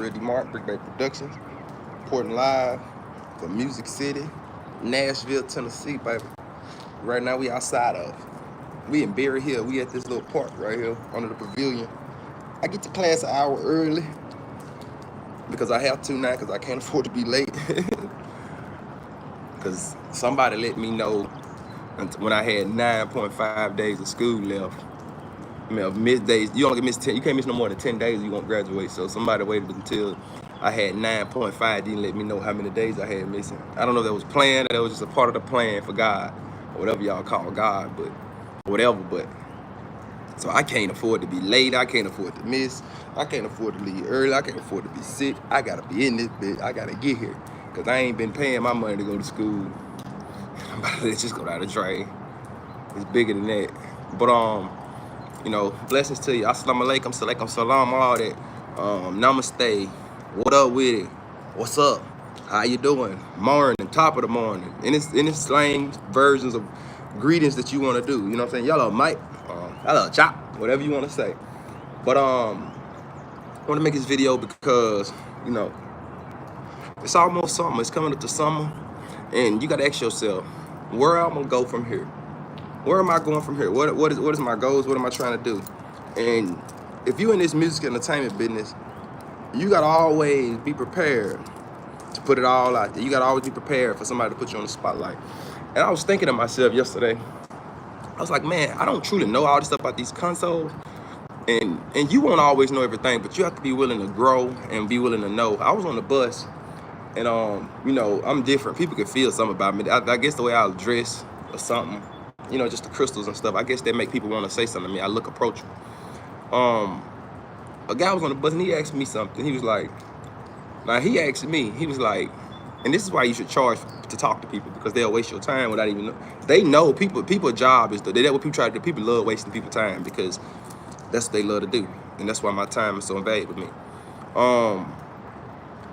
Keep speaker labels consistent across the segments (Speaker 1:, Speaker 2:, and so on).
Speaker 1: Real Dee Martin, Brickback Productions, reporting live from Music City, Nashville, Tennessee, baby. Right now we outside of. We in Berry Hill. We at this little park right here under the pavilion. I get to class an hour early because I have to now because I can't afford to be late. Because somebody let me know when I had 9.5 days of school left. I mean, miss days. You only can miss 10. You can't miss no more than 10 days. You won't graduate. So somebody waited until I had 9.5. Didn't let me know how many days I had missing. I don't know if that was planned or that was just a part of the plan for God or whatever y'all call God, but whatever. But so I can't afford to be late. I can't afford to miss. I can't afford to leave early. I can't afford to be sick. I gotta be in this bitch. I gotta get here because I ain't been paying my money to go to school. I'm about to let just go down the drain. It's bigger than that. But you know, blessings to you. Assalamu alaikum, salaikum salam, all that. Namaste. What up with it? What's up? How you doing? Morning, top of the morning. In its slang versions of greetings that you want to do. You know what I'm saying? Y'all Mike. Y'all chop. Whatever you want to say. But I want to make this video because, you know, it's almost summer. It's coming up to summer. And you got to ask yourself, where am I going to go from here? Where am I going from here? What is my goals? What am I trying to do? And if you're in this music entertainment business, you gotta always be prepared to put it all out there. You gotta always be prepared for somebody to put you on the spotlight. And I was thinking to myself yesterday, I was like, man, I don't truly know all this stuff about these consoles. And you won't always know everything, but you have to be willing to grow and be willing to know. I was on the bus and you know, I'm different. People can feel something about me. I guess the way I dress or something. You know, just the crystals and stuff. I guess they make people want to say something to me. I look approachable. A guy was on the bus and he asked me something. He was like, now he asked me, he was like, and this is why you should charge to talk to people because they'll waste your time without even know. They know people's job is that's what people try to do. People love wasting people's time because that's what they love to do. And that's why my time is so invaluable to me.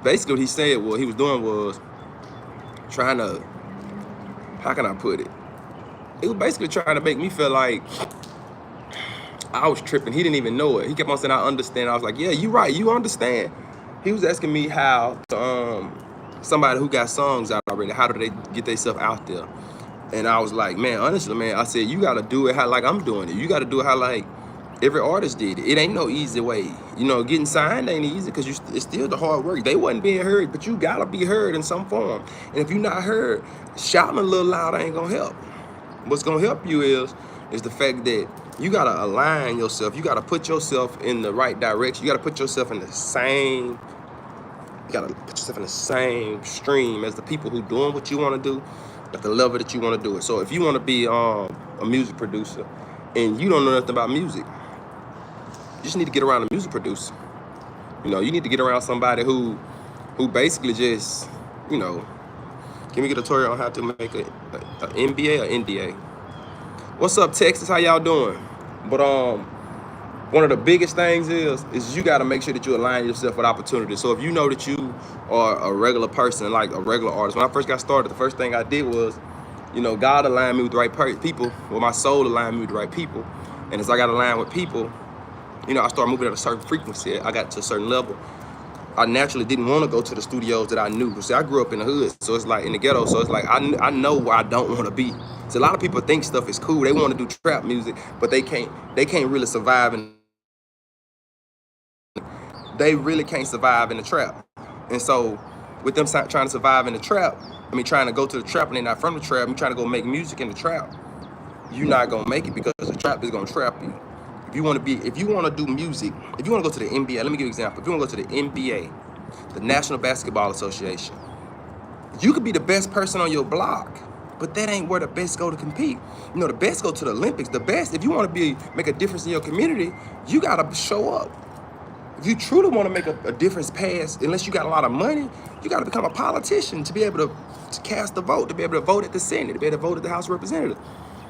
Speaker 1: Basically what he said, what he was doing was trying to, how can I put it? He was basically trying to make me feel like I was tripping. He didn't even know it. He kept on saying, I understand. I was like, yeah, you right. You understand. He was asking me how somebody who got songs out already, how do they get themselves out there? And I was like, man, honestly, man, I said, you got to do it how like I'm doing it. You got to do it how like every artist did it. It ain't no easy way. You know, getting signed ain't easy because it's still the hard work. They wasn't being heard, but you got to be heard in some form. And if you're not heard, shouting a little louder ain't going to help. What's gonna help you is the fact that you gotta align yourself. You gotta put yourself in the right direction. You gotta put yourself in the same. You gotta put yourself in the same stream as the people who doing what you want to do, at the level that you want to do it. So if you want to be a music producer and you don't know nothing about music, you just need to get around a music producer. You know, you need to get around somebody who basically just, you know. Give me a tutorial on how to make an MBA or NDA. What's up, Texas? How y'all doing? But one of the biggest things is you got to make sure that you align yourself with opportunities. So if you know that you are a regular person, like a regular artist, when I first got started, the first thing I did was, you know, God aligned me with the right people. Well, my soul aligned me with the right people. And as I got aligned with people, you know, I started moving at a certain frequency. I got to a certain level. I naturally didn't want to go to the studios that I knew. See, I grew up in the hood, so it's like in the ghetto. So it's like I know where I don't want to be. So a lot of people think stuff is cool. They want to do trap music, but they can't really survive they really can't survive in the trap. And so with them trying to survive in the trap, trying to go to the trap and they're not from the trap, and trying to go make music in the trap, you're not gonna make it because the trap is gonna trap you. If you want to do music, if you want to go to the NBA, let me give you an example. If you want to go to the NBA, the National Basketball Association, you could be the best person on your block, but that ain't where the best go to compete. You know, the best go to the Olympics. The best, if you want to make a difference in your community, you got to show up. If you truly want to make a difference past, unless you got a lot of money, you got to become a politician to be able to cast the vote, to be able to vote at the Senate, to be able to vote at the House of Representatives.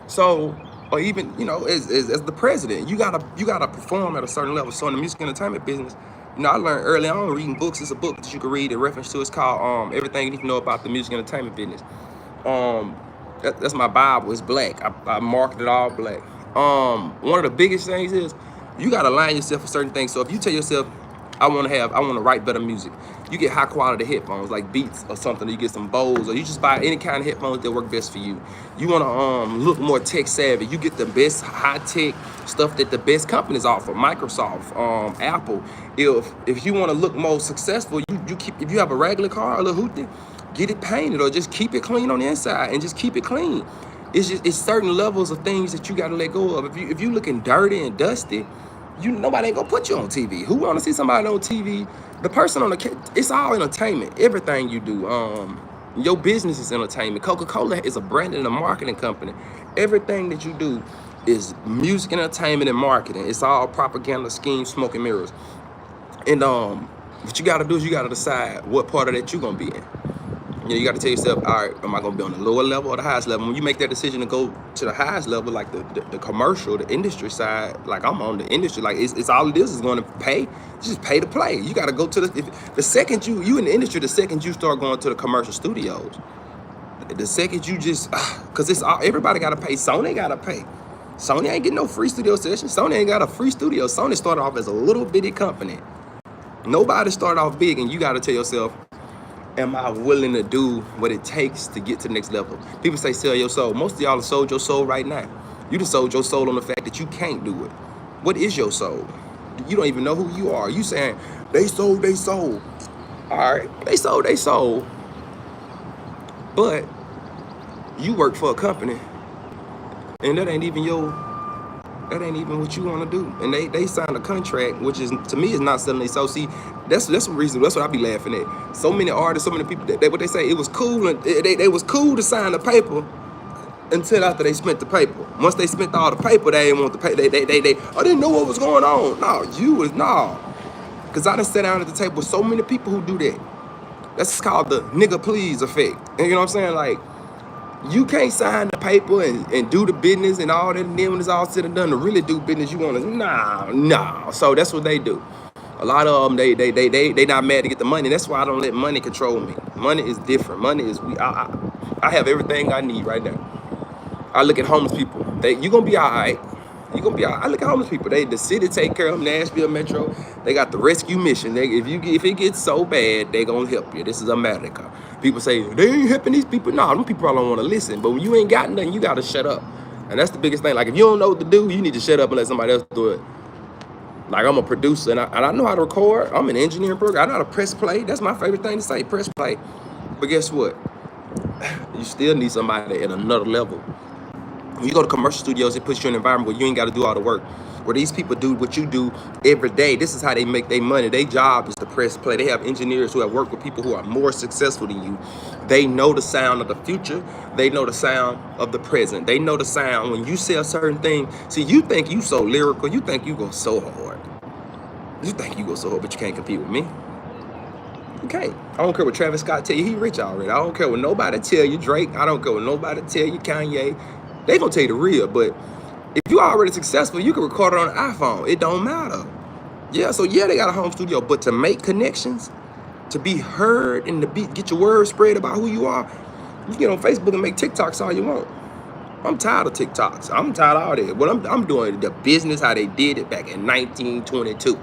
Speaker 1: So, or even, you know, as the president, you gotta perform at a certain level. So in the music entertainment business, you know, I learned early on reading books. It's a book that you can read in reference to. It's called Everything You Need to Know About the Music Entertainment Business. That's my Bible. It's black. I marked it all black. One of the biggest things is you gotta align yourself with certain things. So if you tell yourself, I want to write better music. You get high quality headphones like Beats or something. Or you get some Bose, or you just buy any kind of headphones that work best for you. You want to look more tech savvy. You get the best high tech stuff that the best companies offer. Microsoft, Apple. If you want to look more successful, you keep, if you have a regular car, a little hoopty, get it painted or just keep it clean on the inside and just keep it clean. It's certain levels of things that you got to let go of. If you looking dirty and dusty, nobody ain't gonna put you on TV. Who wanna see somebody on TV? The person on it's all entertainment. Everything you do, your business is entertainment. Coca-Cola is a branding and a marketing company. Everything that you do is music, entertainment, and marketing. It's all propaganda, schemes, smoke and mirrors. And what you gotta do is you gotta decide what part of that you gonna be in. You got to tell yourself, all right, am I going to be on the lower level or the highest level? When you make that decision to go to the highest level, like the commercial, the industry side, like I'm on the industry, like it's all this is going to pay. Just pay to play. You got to go to the second you in the industry, the second you start going to the commercial studios, the second you just, because it's all, everybody got to pay. Sony got to pay. Sony ain't getting no free studio session. Sony ain't got a free studio. Sony started off as a little bitty company. Nobody started off big, and you got to tell yourself, am I willing to do what it takes to get to the next level? People say sell your soul. Most of y'all have sold your soul right now. You just sold your soul on the fact that you can't do it. What is your soul? You don't even know who you are. You saying they sold their soul. All right, they sold their soul. But you work for a company, and that ain't even what you want to do. And they signed a contract, which is, to me, is not selling their soul. See, that's the reason. That's what I be laughing at. So many artists, so many people, what they say, it was cool, and they was cool to sign the paper until after they spent the paper. Once they spent all the paper, they didn't want the paper. I didn't know what was going on. No. Because I done sat down at the table with so many people who do that. That's called the nigga please effect. And you know what I'm saying? Like, you can't sign the paper and do the business and all that, and then when it's all said and done, to really do business, you want to, nah. So that's what they do. A lot of them, they not mad to get the money. That's why I don't let money control me. Money is different. Money is, I have everything I need right now. I look at homeless people. You gonna be all right. You gonna be all right. I look at homeless people. The city take care of them. Nashville Metro. They got the rescue mission. If it gets so bad, they gonna help you. This is America. People say they ain't helping these people. No, them people don't want to listen. But when you ain't got nothing, you gotta shut up. And that's the biggest thing. Like, if you don't know what to do, you need to shut up and let somebody else do it. Like, I'm a producer and I know how to record. I'm an engineering program. I know how to press play. That's my favorite thing to say, press play. But guess what? You still need somebody at another level. When you go to commercial studios, it puts you in an environment where you ain't got to do all the work. Where these people do what you do every day. This is how they make their money. Their job is to press play. They have engineers who have worked with people who are more successful than you. They know the sound of the future. They know the sound of the present. They know the sound when you say a certain thing. See, you think you so lyrical. You think you go so hard. You think you go so hard, but you can't compete with me. You can't. I don't care what Travis Scott tell you. He rich already. I don't care what nobody tell you, Drake. I don't care what nobody tell you, Kanye. They gonna tell you the real, but if you already successful, you can record it on an iPhone. It don't matter. Yeah, so yeah, they got a home studio, but to make connections, to be heard, and to get your word spread about who you are, you can get on Facebook and make TikToks all you want. I'm tired of TikToks. I'm tired of all that. What I'm doing the business how they did it back in 1922.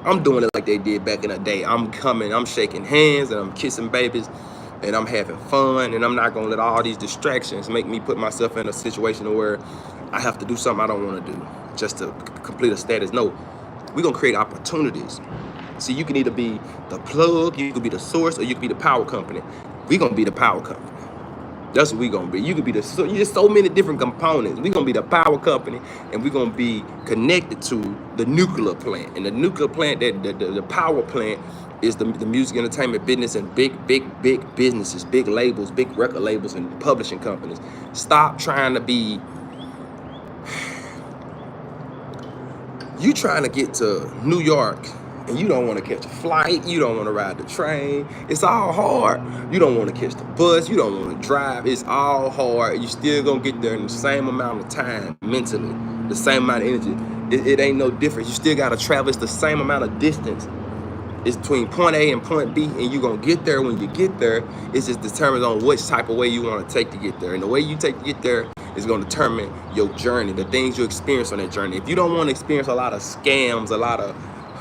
Speaker 1: I'm doing it like they did back in the day. I'm coming, I'm shaking hands, and I'm kissing babies, and I'm having fun, and I'm not gonna let all these distractions make me put myself in a situation where I have to do something I don't wanna do just to complete a status. No, we're gonna create opportunities. See, you can either be the plug, you can be the source, or you can be the power company. We're gonna be the power company. That's what we're gonna be. You could be there's so many different components. We're gonna be the power company, and we're gonna be connected to the nuclear plant. And the nuclear plant, the power plant, is the music entertainment business and big businesses, big labels, big record labels, and publishing companies. Stop trying to be. You trying to get to New York, and you don't want to catch a flight, you don't want to ride the train. It's all hard. You don't want to catch the bus, you don't want to drive. It's all hard. You still gonna get there in the same amount of time mentally, the same amount of energy. It ain't no difference. You still gotta travel. It's the same amount of distance. It's between point A and point B, and you're gonna get there when you get there. It's just determined on which type of way you want to take to get there. And the way you take to get there is gonna determine your journey, the things you experience on that journey. If you don't want to experience a lot of scams, a lot of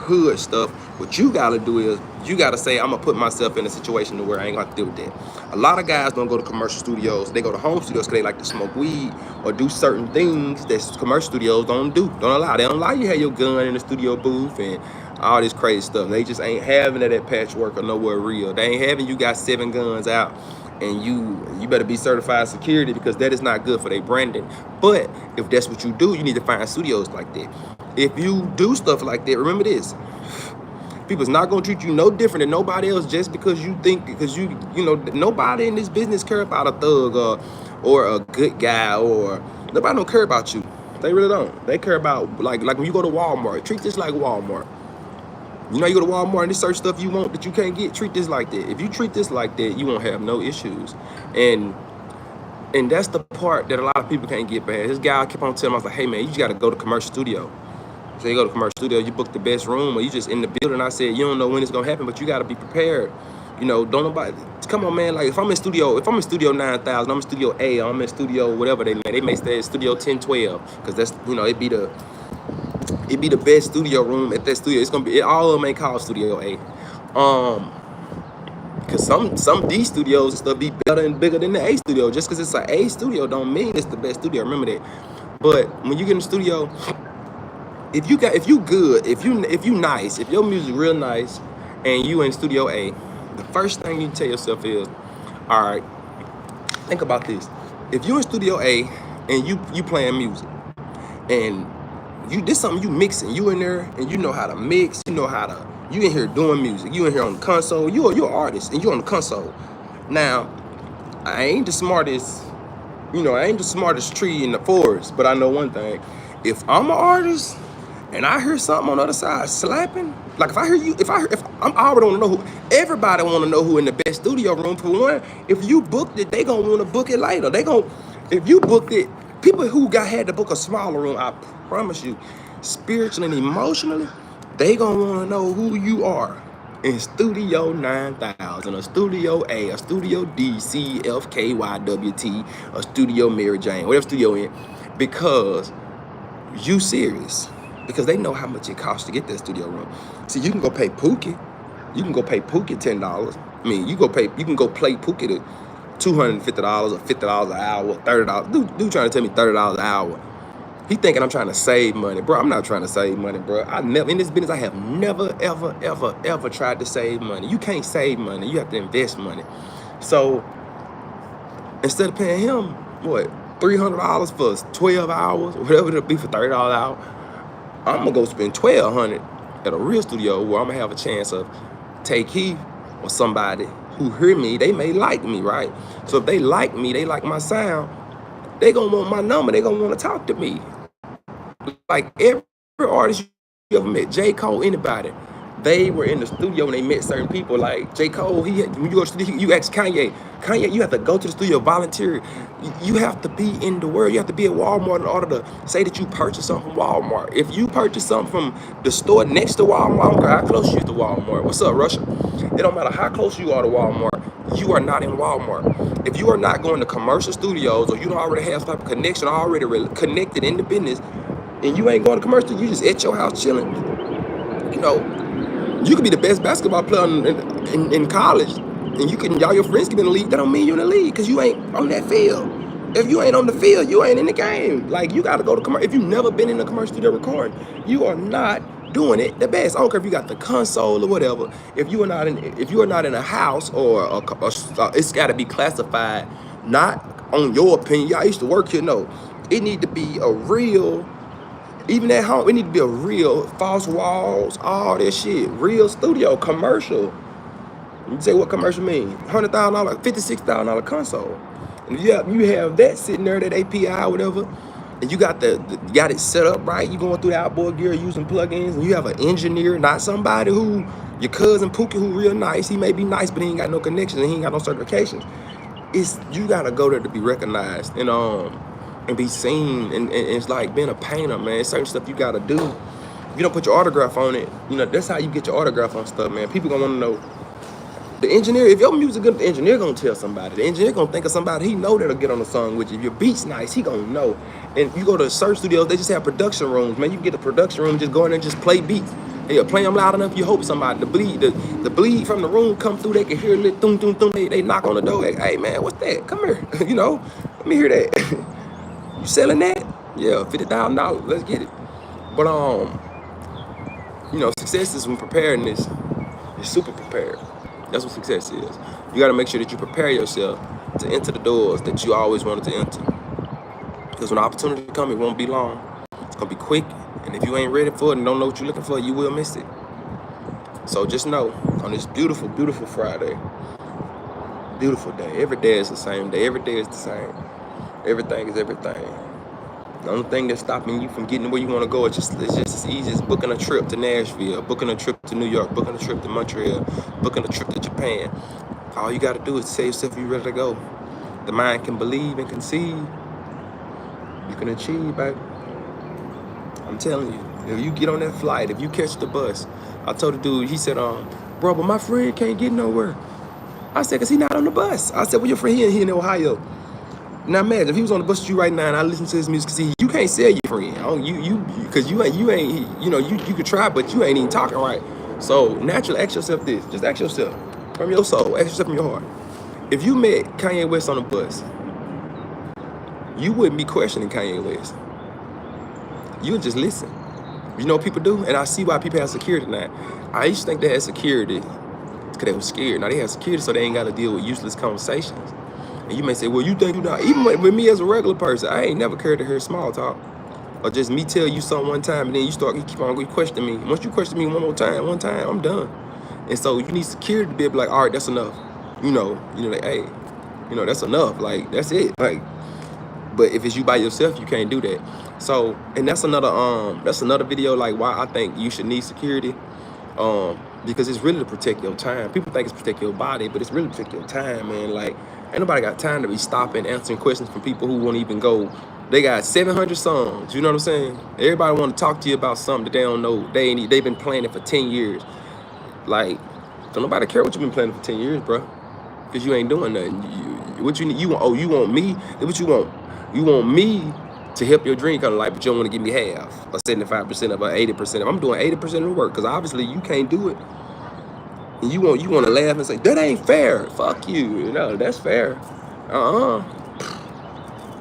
Speaker 1: hood stuff. What you gotta do is you gotta say, I'm gonna put myself in a situation to where I ain't gonna have to deal with that. A lot of guys don't go to commercial studios. They go to home studios because they like to smoke weed or do certain things that commercial studios don't allow. They don't allow you to have your gun in the studio booth and all this crazy stuff. They just ain't having it at Patchwork or nowhere real. They ain't having you got 7 guns out and you better be certified security, because that is not good for their branding. But if that's what you do, you need to find studios like that. If you do stuff like that, remember this: people's not gonna treat you no different than nobody else just because you think, because you know, nobody in this business care about a thug or a good guy, or nobody don't care about you. They really don't. They care about, like when you go to Walmart, treat this like Walmart. You know, you go to Walmart and there's certain stuff you want that you can't get. Treat this like that. If you treat this like that, you won't have no issues. And that's the part that a lot of people can't get past. This guy kept on telling me, I was like, hey man, you just gotta go to commercial studio. So you go to commercial studio, you book the best room, or you just in the building. I said, you don't know when it's gonna happen, but you gotta be prepared. You know, don't nobody, come on man, like if I'm in studio 9,000, I'm in studio A, I'm in studio whatever they may stay in studio 1012, because that's, you know, it'd be the best studio room at that studio. It's gonna be, all of them ain't called studio A. Cause some D studios and stuff be better and bigger than the A studio. Just cause it's an A studio don't mean it's the best studio. Remember that. But when you get in the studio, if you good, if you nice, if your music real nice, and you in studio A, the first thing you tell yourself is, all right, think about this. If you in studio A and you playing music, and this something you mixing, you in there and you know how to mix, you in here doing music, you in here on the console, you're an artist and you on the console. Now, I ain't the smartest tree in the forest, but I know one thing: if I'm an artist and I hear something on the other side slapping, like if I already want to know who. Everybody want to know who in the best studio room. For one, if you booked it, they gonna want to book it later. If you booked it, people who had to book a smaller room, I promise you, spiritually and emotionally, they gonna want to know who you are in Studio 9000, a Studio A, a Studio D, C, F, K, Y, W, T, a Studio Mary Jane, whatever studio in, because you serious. Because they know how much it costs to get that studio room. See, you can go pay Pookie. You can go pay Pookie $10. I mean, you can go play Pookie to $250 or $50 an hour, $30. Dude trying to tell me $30 an hour. He thinking I'm trying to save money. Bro, I'm not trying to save money, bro. In this business, I have never, ever, ever, ever tried to save money. You can't save money. You have to invest money. So instead of paying him, what, $300 for 12 hours, whatever it'll be for $30 an hour, I'm gonna go spend $1,200 at a real studio where I'm gonna have a chance of Take Heath or somebody who hear me. They may like me, right? So if they like me, they like my sound, they gonna want my number. They gonna want to talk to me. Like every artist you ever met, J. Cole, anybody, they were in the studio and they met certain people. Like J. Cole, when you go to the studio, you ask Kanye, you have to go to the studio, volunteer. You have to be in the world. You have to be at Walmart in order to say that you purchased something from Walmart. If you purchase something from the store next to Walmart, I don't care how close you are to Walmart. What's up, Russia? It don't matter how close you are to Walmart. You are not in Walmart. If you are not going to commercial studios, or you don't already have some type of connection, already connected in the business, and you ain't going to commercial, you just at your house chilling. You know, you could be the best basketball player in college, and all your friends can be in the league. That don't mean you're in the league, because you ain't on that field. If you ain't on the field, you ain't in the game. Like, you got to go to commercial. If you've never been in a commercial studio recording, you are not doing it the best. I don't care if you got the console or whatever. If you are not in a house or it's got to be classified not on your opinion. I used to work here. No, it need to be a real. Even at home, it need to be a real, false walls, all that shit. Real studio, commercial. You say what commercial mean? $100,000, $56,000 console. And you have that sitting there, that API or whatever, and you got it set up right. You going through the outboard gear using plugins, and you have an engineer, not somebody who, your cousin Pookie, who real nice. He may be nice, but he ain't got no connections and he ain't got no certifications. You gotta go there to be recognized and be seen, and it's like being a painter, man. It's certain stuff you gotta do. If you don't put your autograph on it, that's how you get your autograph on stuff, man. People gonna wanna know. The engineer, if your music good, the engineer gonna tell somebody. The engineer gonna think of somebody he know that'll get on the song with you. If your beat's nice, he gonna know. And you go to search studios, they just have production rooms, man. You can get a production room, just go in there and just play beats. Yeah, play them loud enough. You hope somebody the bleed from the room come through. They can hear a little thum thum thum. They knock on the door. Hey man, what's that? Come here. Let me hear that. You selling that? Yeah, $50,000. Let's get it. But success is when preparedness. You're super prepared. That's what success is. You got to make sure that you prepare yourself to enter the doors that you always wanted to enter. Because when the opportunity comes, it won't be long. It's gonna be quick. And if you ain't ready for it and don't know what you're looking for, you will miss it. So just know, on this beautiful, beautiful Friday, beautiful day. Every day is the same day. Every day is the same. Everything is everything. The only thing that's stopping you from getting where you want to go is just as easy as booking a trip to Nashville, booking a trip to New York, booking a trip to Montreal, booking a trip to Japan. All you got to do is say yourself you're ready to go. The mind can believe and conceive. You can achieve, baby. I'm telling you, if you get on that flight, if you catch the bus, I told the dude, he said, bro, but my friend can't get nowhere. I said, because he not on the bus. I said, well, your friend here in Ohio. Now imagine if he was on the bus with you right now and I listen to his music, see, you can't sell your friend. Because you ain't, you could try, but you ain't even talking right. So naturally, ask yourself this. Just ask yourself from your soul, ask yourself from your heart. If you met Kanye West on the bus, you wouldn't be questioning Kanye West. You would just listen. You know what people do? And I see why people have security now. I used to think they had security because they were scared. Now they have security so they ain't got to deal with useless conversations. And you may say, well, you think you not. Even with me as a regular person, I ain't never cared to hear small talk. Or just me tell you something one time and then you keep on questioning me. Once you question me one time, I'm done. And so you need security to be able to be like, all right, that's enough. Like, hey, that's enough. Like, that's it. Like, but if it's you by yourself, you can't do that. So, and that's another video, like why I think you should need security. Because it's really to protect your time. People think it's protect your body, but it's really protect your time, man. Like, ain't nobody got time to be stopping, answering questions from people who won't even go. They got 700 songs, you know what I'm saying? Everybody want to talk to you about something that they don't know. They've been planning for 10 years. Like, don't nobody care what you've been planning for 10 years, bro. Because you ain't doing nothing. You want me? What you want? You want me to help your dream come to life, but you don't want to give me half, or 75% of, or 80% of. I'm doing 80% of the work, because obviously you can't do it. And you want to laugh and say, that ain't fair. Fuck you. That's fair. I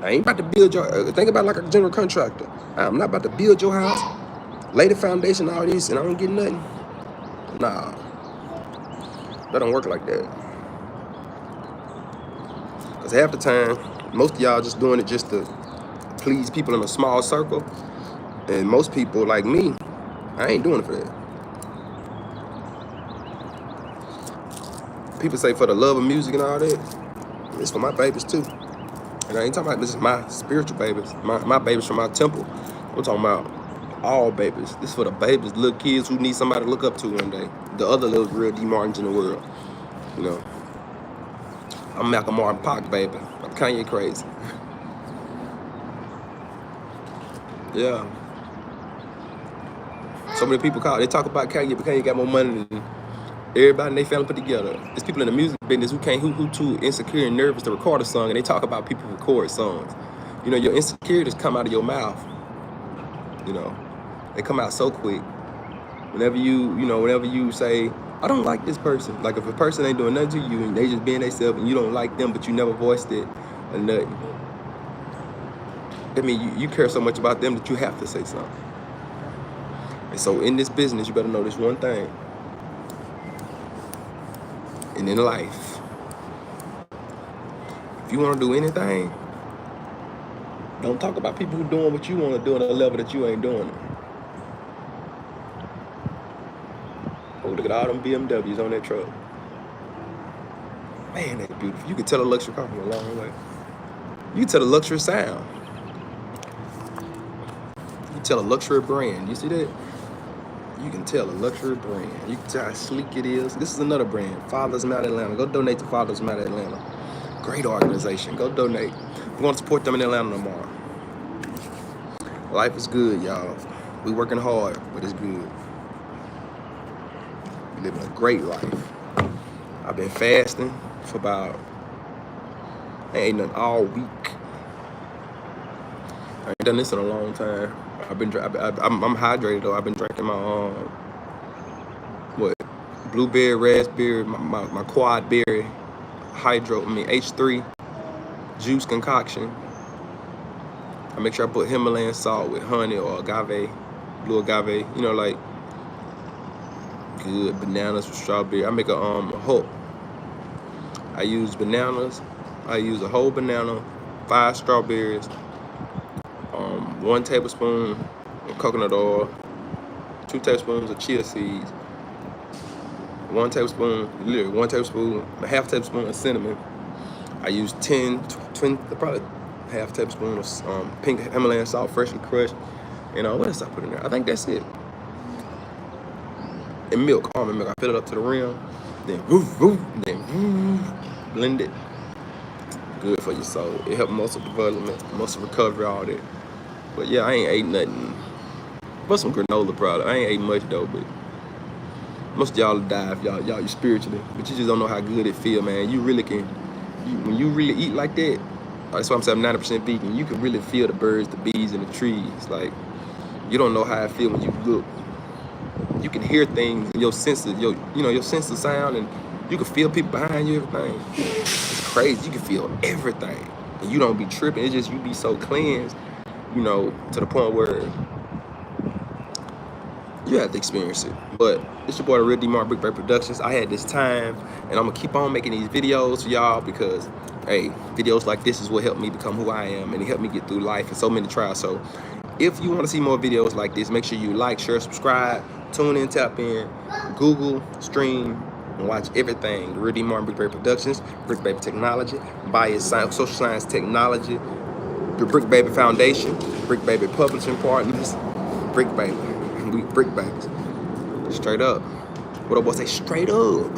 Speaker 1: ain't about to build your, think about it like a general contractor. I'm not about to build your house, lay the foundation, all this, and I don't get nothing. Nah. That don't work like that. Because half the time, most of y'all just doing it just to please people in a small circle. And most people, like me, I ain't doing it for that. People say for the love of music and all that. It's for my babies too. And I ain't talking about this is my spiritual babies. My babies from my temple. I'm talking about all babies. This is for the babies, little kids who need somebody to look up to one day. The other little Real Dee Martins in the world. I'm Malcolm Martin Park, baby. I'm Kanye crazy. Yeah. So many people they talk about Kanye, but Kanye got more money than everybody in their family put together. There's people in the music business who too insecure and nervous to record a song, and they talk about people who record songs. Your insecurities come out of your mouth. They come out so quick. Whenever you say, I don't like this person. Like if a person ain't doing nothing to you and they just being themselves and you don't like them, but you never voiced it or nothing. I mean, you care so much about them that you have to say something. And so in this business, you better know this one thing. And in life, if you want to do anything, don't talk about people who doing what you want to do at a level that you ain't doing it. Oh, look at all them BMWs on that truck. Man, that's beautiful. You can tell a luxury car from a long way. You can tell a luxury sound. You can tell a luxury brand. You see that? You can tell a luxury brand. You can tell how sleek it is. This is another brand, Fathers Matter Atlanta. Go donate to Fathers Matter Atlanta. Great organization. Go donate. We're going to support them in Atlanta tomorrow. Life is good, y'all. We working hard, but it's good. We living a great life. I've been fasting for about, I ain't nothing all week. I ain't done this in a long time. I'm hydrated though. I've been drinking my blueberry, raspberry, my quad berry, H3 juice concoction. I make sure I put Himalayan salt with honey or agave, blue agave, you know, like good bananas with strawberry. I make a whole. I use bananas. I use a whole banana, 5 strawberries, 1 tablespoon of coconut oil, 2 tablespoons of chia seeds, 1 tablespoon, literally 1 tablespoon, a half tablespoon of cinnamon. I use 20, probably half tablespoon of pink Himalayan salt, freshly crushed. You know, what else I put in there? I think that's it. And milk, almond milk. I fill it up to the rim, then woof, woof, then woof, blend it. Good for your soul. It helps muscle development, muscle recovery, all that. But yeah, I ain't ate nothing but some granola product. I ain't ate much though, but most of y'all die if y'all you spiritually, but you just don't know how good it feel, man. You really can, when you really eat like that. That's why I'm saying I'm 90% vegan. You can really feel the birds, the bees, and the trees. Like, you don't know how it feel when you look. You can hear things in your senses, your sense of sound, and you can feel people behind you, everything. It's crazy. You can feel everything, and you don't be tripping. It's just you be so cleansed, to the point where you have to experience it. But it's your boy, the Real Dee Martin, Brick Baby Productions. I had this time, and I'm gonna keep on making these videos for y'all because, hey, videos like this is what helped me become who I am, and it helped me get through life and so many trials. So if you want to see more videos like this, make sure you like, share, subscribe, tune in, tap in, Google, stream, and watch everything. The Real Dee Martin, Brick Baby Productions, Brick Baby Technology, Bias Science, Social Science Technology, the Brick Baby Foundation, Brick Baby Publishing Partners, Brick Baby. We brick babies. Straight up. What I want to say, straight up.